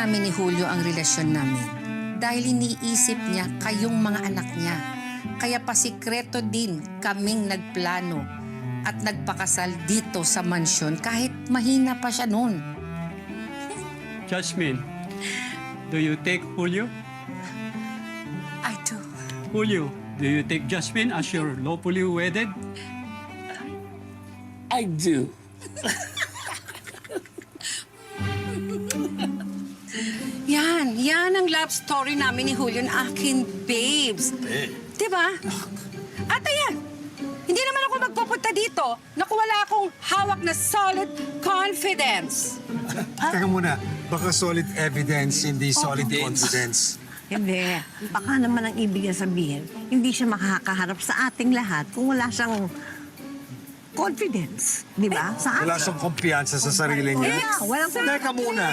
namin ni Julio ang relasyon namin dahil iniisip niya kayong mga anak niya. Kaya pasikreto din kaming nagplano at nagpakasal dito sa mansyon kahit mahina pa siya noon. Jasmine, do you take Julio? I do. Julio, do you take Jasmine as your lawfully wedded? I do. Yan ang love story namin ni Julio ng akin, babes. Diba? At ayan, hindi naman ako magpupunta dito na kung wala akong hawak na solid confidence. Teka muna, baka solid evidence, hindi solid confidence. Hindi. Baka naman ang ibig niya sabihin, hindi siya makakaharap sa ating lahat kung wala siyang confidence. Di ba? Sa Wala siyang kumpiyansa sa sarili niya. Walang Teka muna,